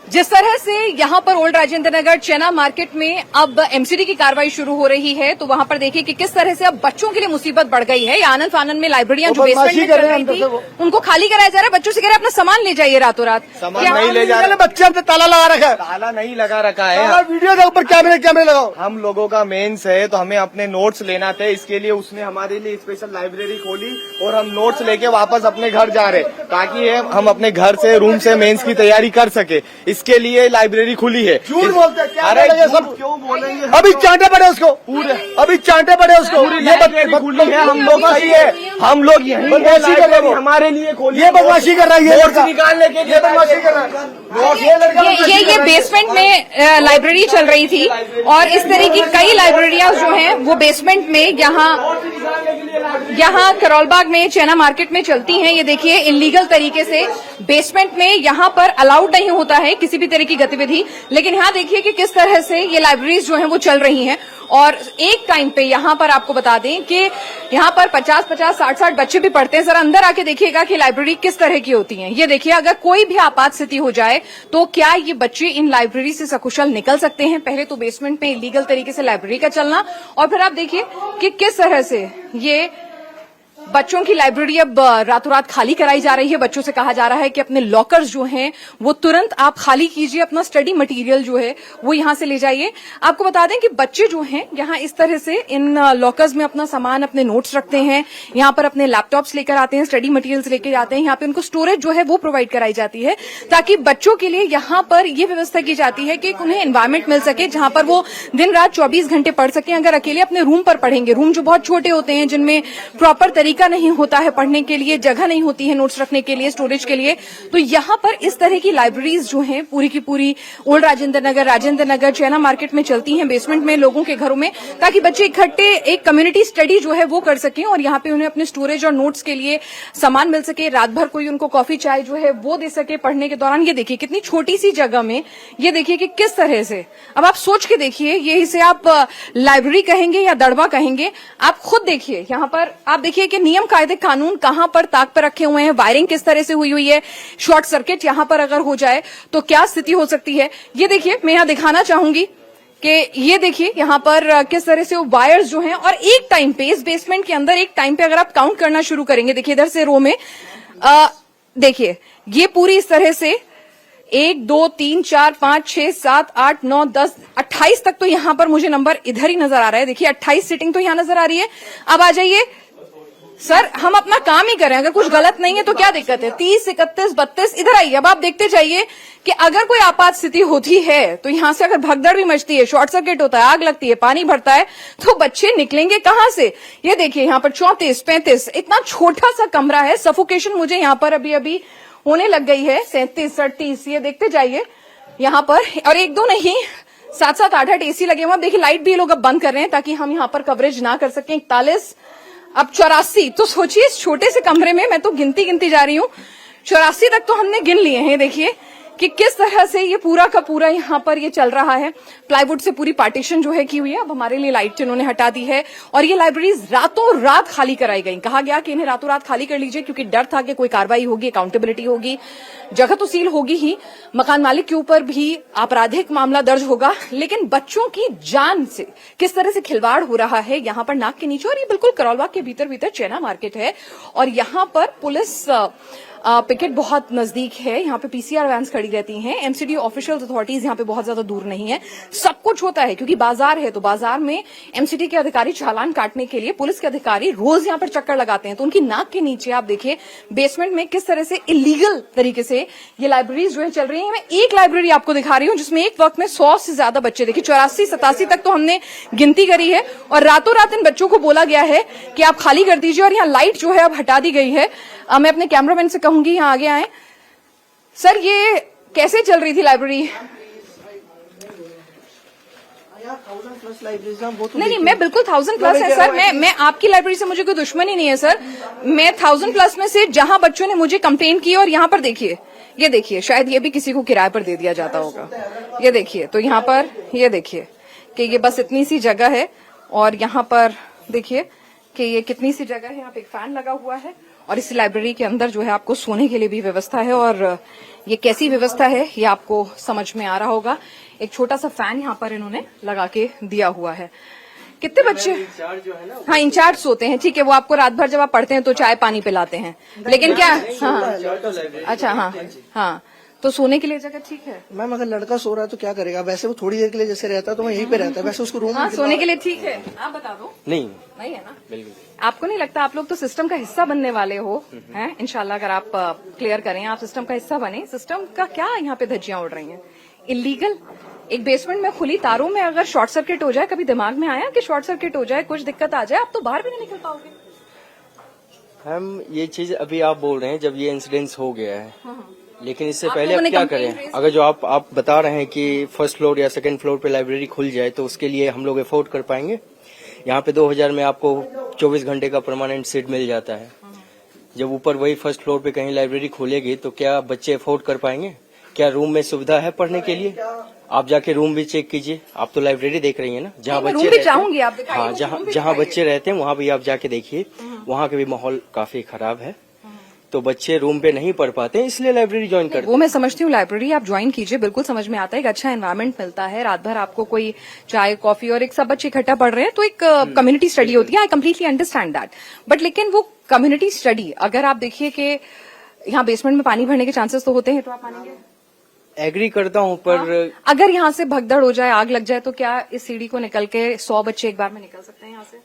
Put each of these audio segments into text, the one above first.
जिस तरह से यहाँ पर ओल्ड राजेंद्र नगर चेना मार्केट में अब एमसीडी की कार्रवाई शुरू हो रही है, तो वहां पर देखिए कि किस तरह से अब बच्चों के लिए मुसीबत बढ़ गई है। आनंद फानंद में लाइब्रेरियां जो बेसमेंट में चल रही थी उनको खाली कराया जा रहा है। बच्चों से कह रहे हैं अपना सामान ले जाइए रातों रात। सामान नहीं ले जा रहे, बच्चे हमने ताला लगा रखा है। ताला नहीं लगा रखा है, वीडियो के ऊपर कैमरे लगाओ। हम लोगों का मेंस है तो हमें अपने नोट्स लेना थे, इसके लिए उसने हमारे लिए स्पेशल लाइब्रेरी खोली और हम नोट्स लेके वापस अपने घर जा रहे ताकि हम अपने घर से रूम से मेंस की तैयारी कर सके। इसके लिए लाइब्रेरी खुली है। झूठ बोलते हैं क्या? अरे सब क्यों बोलेंगे? अभी चांटे पड़े उसको, पूरे अभी चांटे पड़े उसको। ये खुली है, हम लोग सही है, हम लोग यही बदमाशी कर रहे हैं, हमारे लिए खोली। ये बदमाशी कर रहा है, ये नोट्स निकालने के लिए बदमाशी कर रहा है। ये बेसमेंट में लाइब्रेरी चल रही थी और इस तरह की कई लाइब्रेरियां जो हैं वो बेसमेंट में यहाँ करोलबाग में चेना मार्केट में चलती हैं। ये देखिए इलीगल तरीके से बेसमेंट में यहाँ पर अलाउड नहीं होता है किसी भी तरह की गतिविधि, लेकिन यहाँ देखिए कि किस तरह से ये लाइब्रेरीज जो हैं वो चल रही हैं। और एक टाइम पे यहाँ पर आपको बता दें कि यहाँ पर 50-50, 60-60 बच्चे भी पढ़ते हैं। जरा अंदर आके देखिएगा कि लाइब्रेरी किस तरह की होती है। ये देखिए अगर कोई भी आपात स्थिति हो जाए तो क्या ये बच्चे इन लाइब्रेरी से सकुशल निकल सकते हैं? पहले तो बेसमेंट में इलीगल तरीके से लाइब्रेरी का चलना, और फिर आप देखिए कि किस तरह से ये बच्चों की लाइब्रेरी अब रातों रात खाली कराई जा रही है। बच्चों से कहा जा रहा है कि अपने लॉकर्स जो हैं वो तुरंत आप खाली कीजिए, अपना स्टडी मटेरियल जो है वो यहां से ले जाइए। आपको बता दें कि बच्चे जो हैं यहां इस तरह से इन लॉकर्स में अपना सामान, अपने नोट्स रखते हैं, यहां पर अपने लैपटॉप्स लेकर आते हैं, स्टडी मटेरियल्स लेकर जाते हैं। यहां पे उनको स्टोरेज जो है वो प्रोवाइड कराई जाती है ताकि बच्चों के लिए यहां पर ये व्यवस्था की जाती है कि उन्हें एनवायरमेंट मिल सके जहां पर वो दिन रात 24 घंटे पढ़ सकें। अगर अकेले अपने रूम पर पढ़ेंगे, रूम जो बहुत छोटे होते हैं जिनमें प्रॉपर तरीका नहीं होता है पढ़ने के लिए, जगह नहीं होती है नोट्स रखने के लिए, स्टोरेज के लिए, तो यहां पर इस तरह की लाइब्रेरीज जो हैं पूरी की पूरी ओल्ड राजेंद्र नगर चेना मार्केट में चलती हैं, बेसमेंट में लोगों के घरों में, ताकि बच्चे इकट्ठे एक कम्युनिटी स्टडी जो है वो कर सकें और यहां पे उन्हें अपने स्टोरेज और नोट्स के लिए सामान मिल सके। रात भर कोई उनको कॉफी चाय जो है वो दे सके पढ़ने के दौरान। ये देखिए कितनी छोटी सी जगह में, ये देखिए कि किस तरह से, अब आप सोच के देखिए ये इसे आप लाइब्रेरी कहेंगे या दड़बा कहेंगे, आप खुद देखिए। यहां पर आप देखिए कि नियम कायदे कानून कहां पर ताक पर रखे हुए हैं, वायरिंग किस तरह से हुई है, शॉर्ट सर्किट यहां पर अगर हो जाए तो क्या स्थिति हो सकती है। ये देखिए मैं यहां दिखाना चाहूंगी कि ये देखिए यहां पर किस तरह से वायर्स जो हैं, और एक टाइम पे इस बेसमेंट के अंदर एक टाइम पे अगर आप काउंट करना शुरू करेंगे, देखिए इधर से रो में देखिए ये पूरी इस तरह से 1 2 3 4 5 6 7 8 9 10 28 तक तो यहां पर मुझे नंबर इधर ही नजर आ रहा है। देखिए 28 सीटिंग तो यहां नजर आ रही है। अब आ जाइए सर, हम अपना काम ही करें, अगर कुछ गलत नहीं है तो क्या दिक्कत है। 30 31 32 इधर आइए। अब आप देखते जाइए कि अगर कोई आपात स्थिति होती है तो यहां से अगर भगदड़ भी मचती है, शॉर्ट सर्किट होता है, आग लगती है, पानी भरता है, तो बच्चे निकलेंगे कहां से। ये देखिए यहां पर 34 35, इतना छोटा सा कमरा है, सफोकेशन मुझे यहां पर अभी अभी होने लग गई है। 37 38, ये देखते जाइए यहां पर, और 1 2 नहीं 7 7 8 8 एसी लगे हुए। अब देखिए लाइट भी ये लोग अब बंद कर रहे हैं ताकि हम यहां पर कवरेज ना कर सकें। 41, अब 84, तो सोचिए इस छोटे से कमरे में, मैं तो गिनती जा रही हूं, 84 तक तो हमने गिन लिए हैं। देखिए कि किस तरह से ये पूरा का पूरा यहाँ पर ये चल रहा है। प्लाईवुड से पूरी पार्टीशन जो है की हुई है। अब हमारे लिए लाइट इन्होंने हटा दी है और ये लाइब्रेरीज रातों रात खाली कराई गई। कहा गया कि इन्हें रातों रात खाली कर लीजिए क्योंकि डर था कि कोई कार्रवाई होगी, अकाउंटेबिलिटी होगी, जगह तो सील होगी ही, मकान मालिक के ऊपर भी आपराधिक मामला दर्ज होगा, लेकिन बच्चों की जान से किस तरह से खिलवाड़ हो रहा है यहाँ पर नाक के नीचे। और ये बिल्कुल करोलबाग के भीतर चेना मार्केट है और यहाँ पर पुलिस पिकेट बहुत नजदीक है। यहाँ पे पीसीआर वैन्स खड़ी रहती हैं। एमसीडी ऑफिशियल अथॉरिटीज यहाँ पे बहुत ज्यादा दूर नहीं है। सब कुछ होता है क्योंकि बाजार है, तो बाजार में एमसीडी के अधिकारी चालान काटने के लिए पुलिस के अधिकारी रोज यहाँ पर चक्कर लगाते हैं। तो उनकी नाक के नीचे आप देखिए बेसमेंट में किस तरह से इलीगल तरीके से ये लाइब्रेरीज जो है चल रही है। मैं एक लाइब्रेरी आपको दिखा रही हूँ जिसमें एक वक्त में 100 से ज्यादा बच्चे, देखिए 84 87 तक तो हमने गिनती करी है और रातों रात इन बच्चों को बोला गया है कि आप खाली कर दीजिए। और यहाँ लाइट जो है अब हटा दी गई है। मैं अपने कैमरामैन से कहूंगी यहाँ आगे आए। सर ये कैसे चल रही थी लाइब्रेरी? नहीं, मैं बिल्कुल 1000+ है सर। मैं आपकी लाइब्रेरी से मुझे कोई दुश्मनी नहीं है सर। मैं 1000+ में से जहां बच्चों ने मुझे कंप्लेन की, और यहाँ पर देखिए, ये देखिए, शायद ये भी किसी को किराए पर दे दिया जाता होगा। ये देखिए, तो यहाँ पर ये देखिए कि ये बस इतनी सी जगह है और यहाँ पर देखिए कि ये कितनी सी जगह है। यहाँ पे एक फैन लगा हुआ है और इस लाइब्रेरी के अंदर जो है आपको सोने के लिए भी व्यवस्था है, और ये कैसी व्यवस्था है ये आपको समझ में आ रहा होगा। एक छोटा सा फैन यहाँ पर इन्होंने लगा के दिया हुआ है। कितने बच्चे? हाँ, इंचार्ज सोते हैं, ठीक है। वो आपको रात भर जब आप पढ़ते हैं तो चाय पानी पिलाते हैं, लेकिन क्या? हाँ, अच्छा, हाँ हाँ, तो सोने के लिए जगह ठीक है। मैम अगर लड़का सो रहा है तो क्या करेगा? वैसे वो थोड़ी देर के लिए जैसे रहता है तो वहीं पे रहता है, वैसे उसको रूम हाँ, सोने के लिए ठीक है। आप बता दो। नहीं नहीं है ना? बिल्कुल। आपको नहीं लगता आप लोग तो सिस्टम का हिस्सा बनने वाले हो? हैं, इंशाल्लाह अगर आप क्लियर करें, आप सिस्टम का हिस्सा बने। सिस्टम का क्या यहाँ पे धज्जियां उड़ रही हैं? इलीगल एक बेसमेंट में खुली तारों में अगर शॉर्ट सर्किट हो जाए, कभी दिमाग में आया कि शॉर्ट सर्किट हो जाए, कुछ दिक्कत आ जाए, आप तो बाहर भी नहीं निकल पाओगे। हम ये चीज अभी आप बोल रहे हैं जब ये इंसिडेंस हो गया है, लेकिन इससे आप पहले लोगों अब ने क्या complaint करें? raise अगर जो आप बता रहे हैं कि फर्स्ट फ्लोर या सेकंड फ्लोर पे लाइब्रेरी खुल जाए तो उसके लिए हम लोग अफोर्ड कर पाएंगे? यहाँ पे 2000 में आपको 24 घंटे का परमानेंट सीट मिल जाता है। जब ऊपर वही फर्स्ट फ्लोर पे कहीं लाइब्रेरी खुलेगी तो क्या बच्चे अफोर्ड कर पाएंगे? क्या रूम में सुविधा है पढ़ने के लिए? आप जाके रूम भी चेक कीजिए। आप तो लाइब्रेरी देख रही हैं ना, जहाँ नहीं, मैं बच्चे रूम भी रहते चाहूंगी, आप हैं। दिखाइए हाँ, मुझे, रूम भी जहाँ दिखाइए। बच्चे रहते हैं वहाँ भी आप जाके देखिए, वहाँ का भी माहौल काफी खराब है। तो बच्चे रूम पे नहीं पढ़ पाते हैं, इसलिए लाइब्रेरी ज्वाइन करते हैं। वो मैं समझती हूँ, लाइब्रेरी आप ज्वाइन कीजिए, बिल्कुल समझ में आता है। एक अच्छा एनवायरनमेंट मिलता है, रात भर आपको कोई चाय कॉफी, और एक सब बच्चे इकट्ठा पढ़ रहे हैं तो एक कम्युनिटी स्टडी होती है। I completely understand that, but लेकिन वो कम्युनिटी स्टडी अगर आप देखिए कि यहाँ बेसमेंट में पानी भरने के चांसेस तो होते हैं, तो आप मानेंगे? एग्री करता हूँ पर अगर यहाँ से भगदड़ हो जाए, आग लग जाए, तो क्या इस सीढ़ी को निकल के 100 बच्चे एक बार में निकल सकते हैं यहाँ से?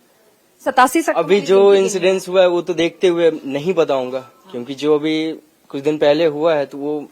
87 अभी जो इंसिडेंस हुआ है वो तो देखते हुए नहीं बताऊंगा, क्योंकि जो अभी कुछ दिन पहले हुआ है तो वो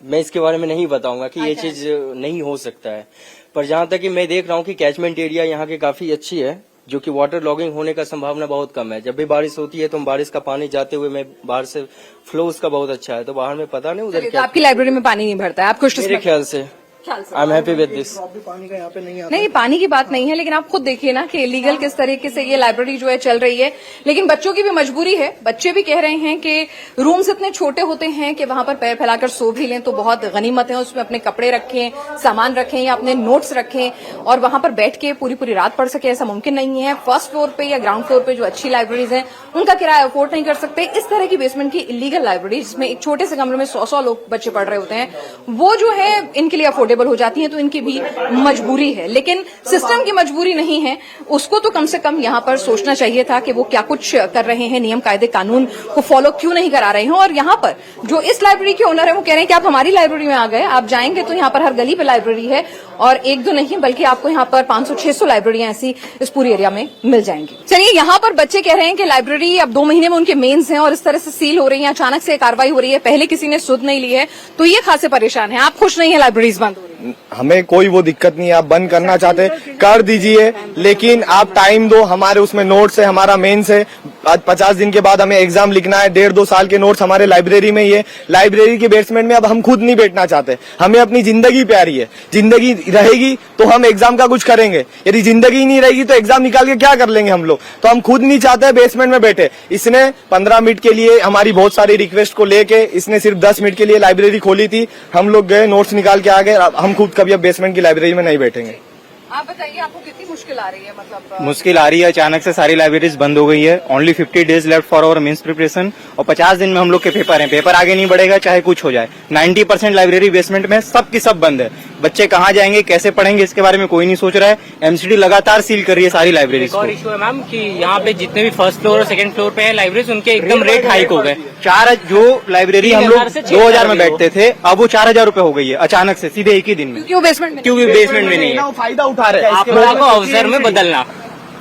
मैं इसके बारे में नहीं बताऊंगा कि ये चीज नहीं हो सकता है। पर जहां तक कि मैं देख रहा हूँ कि कैचमेंट एरिया यहाँ की काफी अच्छी है, जो कि वाटर लॉगिंग होने का संभावना बहुत कम है। जब भी बारिश होती है तो बारिश का पानी जाते हुए मैं बाहर से फ्लो उसका बहुत अच्छा है, तो बाहर में पता नहीं उधर तो क्या। आपकी लाइब्रेरी में पानी नहीं भरता है, आप खुश मेरे ख्याल से I am happy with this. भी पानी का यहाँ पे नहीं आता। नहीं, पानी की बात नहीं है, लेकिन आप खुद देखिए ना कि इलीगल किस तरीके से ये लाइब्रेरी जो है चल रही है। लेकिन बच्चों की भी मजबूरी है, बच्चे भी कह रहे हैं कि रूम्स इतने छोटे होते हैं कि वहां पर पैर फैलाकर सो भी लें तो बहुत गनीमत है। उसमें अपने कपड़े रखें, सामान रखें या अपने नोट्स रखें, और वहां पर बैठ के पूरी पूरी रात पढ़ सके, ऐसा मुमकिन नहीं है। फर्स्ट फ्लोर पे या ग्राउंड फ्लोर पे जो अच्छी लाइब्रेरीज हैं उनका किराया अफोर्ड नहीं कर सकते। इस तरह की बेसमेंट की इलीगल लाइब्रेरी जिसमें एक छोटे से कमरे में 100 लोग बच्चे पढ़ रहे होते हैं, वो जो है इनके लिए अफोर्डेबल हो जाती है, तो की भी मजबूरी है। लेकिन सिस्टम की मजबूरी नहीं है, उसको तो कम से कम यहाँ पर सोचना चाहिए था कि वो क्या कुछ कर रहे हैं, नियम कायदे कानून को फॉलो क्यों नहीं करा रहे हैं। और यहाँ पर जो इस लाइब्रेरी के ओनर है वो कह रहे हैं कि आप हमारी लाइब्रेरी में आ गए, आप जाएंगे तो यहाँ पर हर गली पे लाइब्रेरी है, और एक दो नहीं बल्कि आपको यहाँ पर 500-600 लाइब्रेरियां ऐसी इस पूरी एरिया में मिल जाएंगी। चलिए, यहाँ पर बच्चे कह रहे हैं कि लाइब्रेरी अब 2 महीने में उनके मेंस हैं और इस तरह से सील हो रही है, अचानक से कार्रवाई हो रही है, पहले किसी ने सुध नहीं ली है, तो ये खासे परेशान है। आप खुश नहीं है लाइब्रेरीज बंद हो रही? हमें कोई वो दिक्कत नहीं है, आप बंद करना चाहते कर दीजिए, लेकिन आप टाइम दो। हमारे उसमें नोट्स है, हमारा मेंस है, आज 50 दिन के बाद हमें एग्जाम लिखना है, 1.5-2 साल के नोट्स हमारे लाइब्रेरी में ही है। लाइब्रेरी के बेसमेंट में अब हम खुद नहीं बैठना चाहते, हमें अपनी जिंदगी प्यारी है। जिंदगी रहेगी तो हम एग्जाम का कुछ करेंगे, यदि जिंदगी नहीं रहेगी तो एग्जाम निकाल के क्या कर लेंगे हम लोग। तो हम खुद नहीं चाहते बेसमेंट में बैठे। इसने 15 मिनट के लिए हमारी बहुत सारी रिक्वेस्ट को लेके इसने सिर्फ 10 मिनट के लिए लाइब्रेरी खोली थी। हम लोग गए, नोट्स निकाल के आ गए। हम खुद कभी अब बेसमेंट की लाइब्रेरी में नहीं बैठेंगे। आप बताइए, आपको कितनी मुश्किल आ रही है? मतलब मुश्किल आ रही है, अचानक से सारी लाइब्रेरीज बंद हो गई है। Only 50 days left for our mains preparation, और 50 दिन में हम लोग के पेपर हैं। पेपर आगे नहीं बढ़ेगा चाहे कुछ हो जाए। 90% लाइब्रेरी बेसमेंट में सब की सब बंद है। बच्चे कहाँ जाएंगे, कैसे पढ़ेंगे, इसके बारे में कोई नहीं सोच रहा है। एमसीडी लगातार सील कर रही है सारी लाइब्रेरीज एक और को। इशू है मैम कि यहाँ पे जितने भी फर्स्ट फ्लोर और सेकंड फ्लोर पे है लाइब्रेरीज, उनके एकदम रेट हाइक हो गए। जो लाइब्रेरी हम लोग 3000 से 2000 में 6000 बैठते थे, अब वो 4000 रुपए हो गई है अचानक से, सीधे एक ही दिन में। क्योंकि वो बेसमेंट में क्योंकि बेसमेंट में नहीं है। फायदा उठा रहे हैं। आप लोगों को अवसर में बदलना।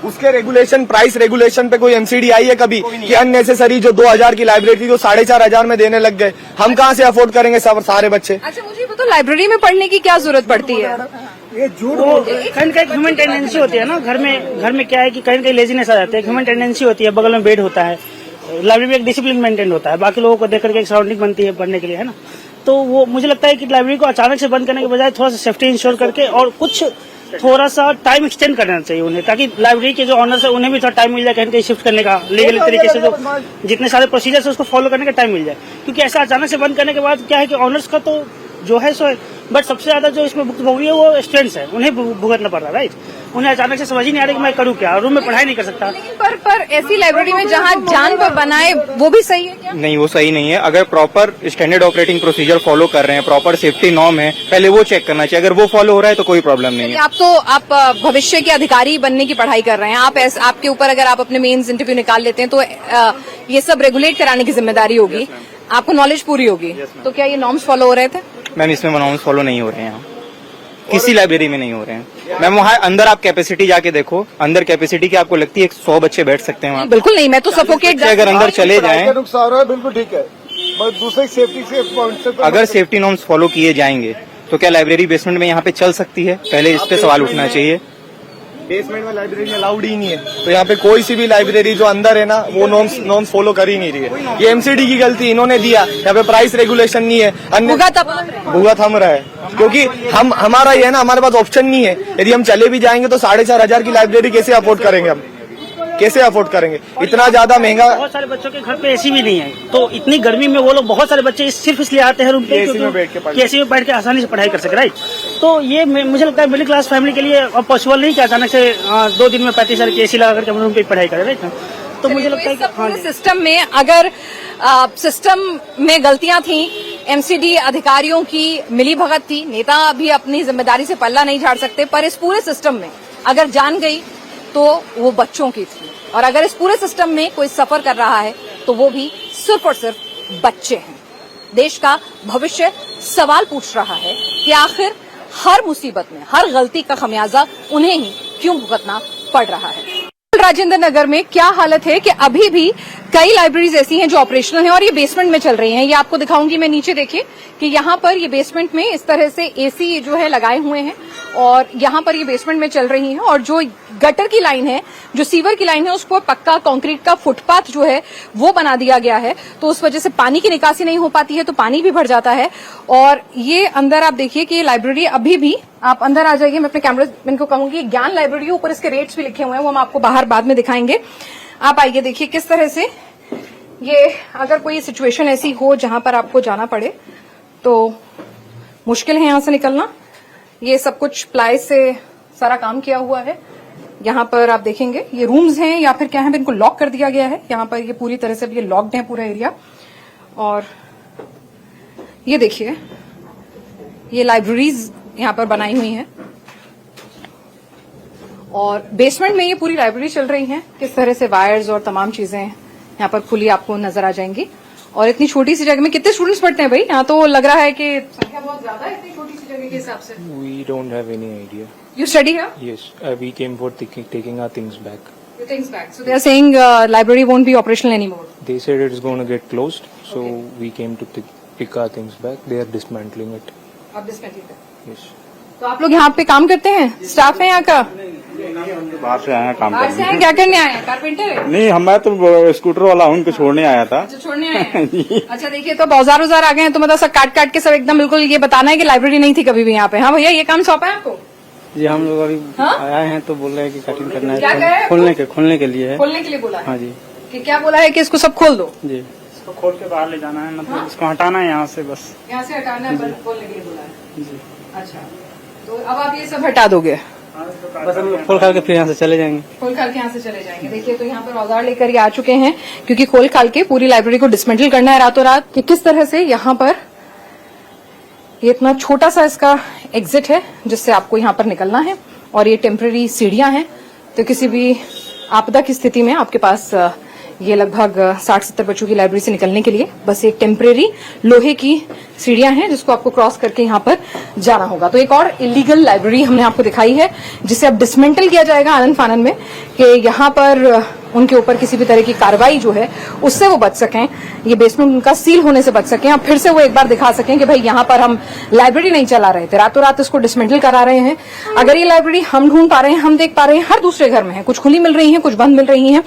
उसके रेगुलेशन, प्राइस रेगुलेशन पे कोई एमसीडी आई है कभी कि अननेसेसरी जो 2000 की लाइब्रेरी थी जो 4500 में देने लग गए? हम कहाँ से अफोर्ड करेंगे सब सारे बच्चे? अच्छा, मुझे बताओ, लाइब्रेरी में पढ़ने की क्या जरूरत पड़ती है? ये झूठ वो कहीं ना कहीं ह्यूमन टेंडेंसी होती है ना। घर में क्या है कि कहीं ना कहीं लेजीनेस आ जाती है, ह्यूमन टेंडेंसी होती है। बगल में बेड होता है, लाइब्रेरी में एक डिसिप्लिन मेंटेन होता है, बाकी लोगों को देख करके एक सराउंडिंग बनती है पढ़ने के लिए, है ना। तो वो मुझे लगता है कि लाइब्रेरी को अचानक से बंद करने के बजाय थोड़ा सा सेफ्टी इंश्योर करके और कुछ थोड़ा सा टाइम एक्सटेंड करना चाहिए उन्हें, ताकि लाइब्रेरी के जो ऑनर्स है उन्हें भी थोड़ा टाइम मिल जाए कहीं शिफ्ट करने का, लीगल तरीके से जो जितने सारे प्रोसीजर्स है उसको फॉलो करने का टाइम मिल जाए। क्योंकि ऐसा अचानक से बंद करने के बाद क्या है कि ऑनर्स का तो जो है सो, बट सबसे ज्यादा जो इसमें भुगतभोगी है वो स्टूडेंट्स है, उन्हें भुगतना पड़ रहा है, राइट। उन्हें अचानक से समझ ही नहीं आ रहा कि मैं करूँ क्या, रूम में पढ़ाई नहीं कर सकता। लेकिन पर ऐसी लाइब्रेरी में जहाँ जान पर बनाए वो भी सही है क्या? नहीं, वो सही नहीं है। अगर proper standard operating procedure follow कर रहे हैं, प्रॉपर सेफ्टी नॉर्म है, पहले वो चेक करना चाहिए। अगर वो फॉलो हो रहा है तो कोई प्रॉब्लम नहीं है। आप भविष्य के अधिकारी बनने की पढ़ाई कर रहे हैं, आपके ऊपर अगर आप अपने मेंस इंटरव्यू निकाल लेते हैं तो ये सब रेगुलेट कराने की जिम्मेदारी होगी, आपको नॉलेज पूरी होगी। तो क्या ये नॉर्म्स फॉलो हो रहे थे? मैम, इसमें नॉर्म्स फॉलो नहीं हो रहे हैं यहाँ, किसी लाइब्रेरी में नहीं हो रहे हैं। मैम, वहाँ अंदर आप कैपेसिटी जाके देखो, अंदर कैपेसिटी की आपको लगती है 100 बच्चे बैठ सकते हैं वहाँ? बिल्कुल नहीं, मैं तो सफोकेट अगर अंदर चले जाएं, नुकसान हो रहा है, बिल्कुल ठीक है, बट दूसरे सेफ्टी से पॉइंट से अगर सेफ्टी नॉर्म्स फॉलो किए जाएंगे तो क्या लाइब्रेरी बेसमेंट में यहाँ पे चल सकती है? पहले इस पे सवाल उठना चाहिए। बेसमेंट में लाइब्रेरी अलाउड ही नहीं है, तो यहाँ पे कोई सी भी लाइब्रेरी जो अंदर है ना वो नॉर्म्स फॉलो कर ही नहीं रही है। ये एमसीडी की गलती इन्होंने दिया, यहाँ पे प्राइस रेगुलेशन नहीं है, भुगत हम रहा है, क्योंकि हमारा ये है ना, हमारे पास ऑप्शन नहीं है। यदि हम चले भी जाएंगे तो 4,500 की लाइब्रेरी कैसे अफोर्ड करेंगे हम? कैसे अफोर्ड करेंगे? इतना ज्यादा महंगा। बहुत सारे बच्चों के घर पे एसी भी नहीं है, तो इतनी गर्मी में वो लोग, बहुत सारे बच्चे सिर्फ इसलिए आते हैं रूम पे एसी में बैठ के आसानी से पढ़ाई कर सके, राइट। तो ये मुझे लगता है मिडिल क्लास फैमिली के लिए पॉसिबल नहीं कि अचानक से 2 दिन में 35,000 की एसी लगा करके हम रूम पे पढ़ाई करें, राइट। तो मुझे लगता है कि सिस्टम में अगर सिस्टम में गलतियां थी, एमसीडी अधिकारियों की मिलीभगत थी, नेता भी अपनी जिम्मेदारी से पल्ला नहीं झाड़ सकते, पर इस पूरे सिस्टम में अगर जान गई तो वो बच्चों की थी, और अगर इस पूरे सिस्टम में कोई सफर कर रहा है तो वो भी सिर्फ और सिर्फ बच्चे हैं। देश का भविष्य सवाल पूछ रहा है कि आखिर हर मुसीबत में, हर गलती का खमियाजा उन्हें ही क्यों भुगतना पड़ रहा है। राजेंद्र नगर में क्या हालत है कि अभी भी कई लाइब्रेरीज ऐसी हैं जो ऑपरेशनल हैं और ये बेसमेंट में चल रही हैं। ये आपको दिखाऊंगी मैं, नीचे देखिए कि यहाँ पर ये बेसमेंट में इस तरह से एसी जो है लगाए हुए हैं और यहाँ पर ये बेसमेंट में चल रही हैं, और जो गटर की लाइन है, जो सीवर की लाइन है, उसको पक्का कंक्रीट का फुटपाथ जो है वो बना दिया गया है, तो उस वजह से पानी की निकासी नहीं हो पाती है, तो पानी भी भर जाता है। और ये अंदर आप देखिए कि ये लाइब्रेरी अभी भी, आप अंदर आ जाइए, मैं अपने कैमरामैन को कहूंगी, ज्ञान लाइब्रेरी, ऊपर इसके रेट्स भी लिखे हुए हैं, वो हम आपको बाहर बाद में दिखाएंगे। आप आइए, देखिए किस तरह से ये, अगर कोई सिचुएशन ऐसी हो जहां पर आपको जाना पड़े तो मुश्किल है यहां से निकलना। ये सब कुछ प्लाई से सारा काम किया हुआ है। यहाँ पर आप देखेंगे ये रूम्स हैं या फिर क्या है, इनको लॉक कर दिया गया है। यहाँ पर ये पूरी तरह से ये लॉक्ड है पूरा एरिया। और ये देखिए ये लाइब्रेरीज यहाँ पर बनाई हुई हैं और बेसमेंट में ये पूरी लाइब्रेरी चल रही है। किस तरह से वायर्स और तमाम चीजें यहाँ पर खुली आपको नजर आ जाएंगी। और इतनी छोटी सी जगह में कितने स्टूडेंट्स पढ़ते हैं भाई? यहाँ तो लग रहा है कि संख्या बहुत ज्यादा है इतनी छोटी सी जगह के हिसाब से। We don't have any idea. You study here? Yes, we came for taking our things back. Your things back. So they are saying library won't be operational anymore. They said it is going to get closed, so we came to pick our things back. They are dismantling it. आप dismantle कर। Yes. तो आप लोग यहाँ पे काम करते हैं? स्टाफ है यहाँ का? बाहर से आया काम बाहर से आए, क्या करने आए हैं? कारपेंटर है? नहीं, मैं तो स्कूटर वाला हूँ, उनको छोड़ने आया था। अच्छा, छोड़ने आए हैं। अच्छा, देखिए तो औजार आ गए हैं, तो मतलब सब काट काट के सब एकदम बिल्कुल ये बताना है कि लाइब्रेरी नहीं थी कभी भी यहाँ पे। हाँ भैया, ये काम सौंपा है आपको? जी, हम लोग अभी हाँ? आए हैं तो बोल रहे हैं कि कटिंग करना क्या कह रहे है, हैं? खोलने के लिए है। खोलने के लिए बोला है? हाँ जी। कि क्या बोला है कि इसको सब खोल दो? जी, इसको खोल के बाहर ले जाना है, मतलब इसको हटाना है यहाँ से, बस यहाँ से हटाना है, बंद खोलने के लिए बोला है। जी। अच्छा, तो अब आप ये सब हटा दोगे? बस हम लोग खोल खाल के फिर यहाँ से चले जाएंगे। खोल खाल के यहाँ से चले जाएंगे। देखिए तो यहाँ पर औजार लेकर ये आ चुके हैं, क्योंकि खोल खाल के पूरी लाइब्रेरी को डिसमेंटल करना है रातों रात। कि किस तरह से यहाँ पर ये इतना छोटा सा इसका एग्जिट है जिससे आपको यहाँ पर निकलना है, और ये टेम्पररी सीढ़ियां हैं, तो किसी भी आपदा की स्थिति में आपके पास ये लगभग 60-70 बच्चों की लाइब्रेरी से निकलने के लिए बस एक टेम्परेरी लोहे की सीढ़ियां हैं जिसको आपको क्रॉस करके यहाँ पर जाना होगा। तो एक और इलीगल लाइब्रेरी हमने आपको दिखाई है जिसे अब डिसमेंटल किया जाएगा आनंद फानन में, कि यहाँ पर उनके ऊपर किसी भी तरह की कार्रवाई जो है उससे वो बच सकें, ये बेसमेंट उनका सील होने से बच सकें, अब फिर से वो एक बार दिखा सकें कि भाई यहाँ पर हम लाइब्रेरी नहीं चला रहे थे, रातों रात इसको डिसमेंटल करा रहे हैं। अगर ये लाइब्रेरी हम ढूंढ पा रहे हैं, हम देख पा रहे हैं, हर दूसरे घर में है, कुछ खुली मिल रही है, कुछ बंद मिल रही है,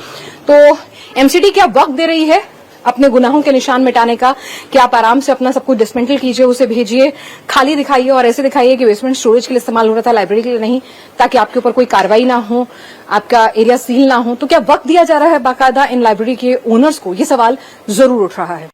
तो एमसीडी क्या वक्त दे रही है अपने गुनाहों के निशान मिटाने का कि आप आराम से अपना सब कुछ डिसमेंटल कीजिए, उसे भेजिए, खाली दिखाइए और ऐसे दिखाइए कि बेसमेंट स्टोरेज के लिए इस्तेमाल हो रहा था, लाइब्रेरी के लिए नहीं, ताकि आपके ऊपर कोई कार्रवाई ना हो, आपका एरिया सील ना हो। तो क्या वक्त दिया जा रहा है बाकायदा इन लाइब्रेरी के ओनर्स को? ये सवाल जरूर उठ रहा है।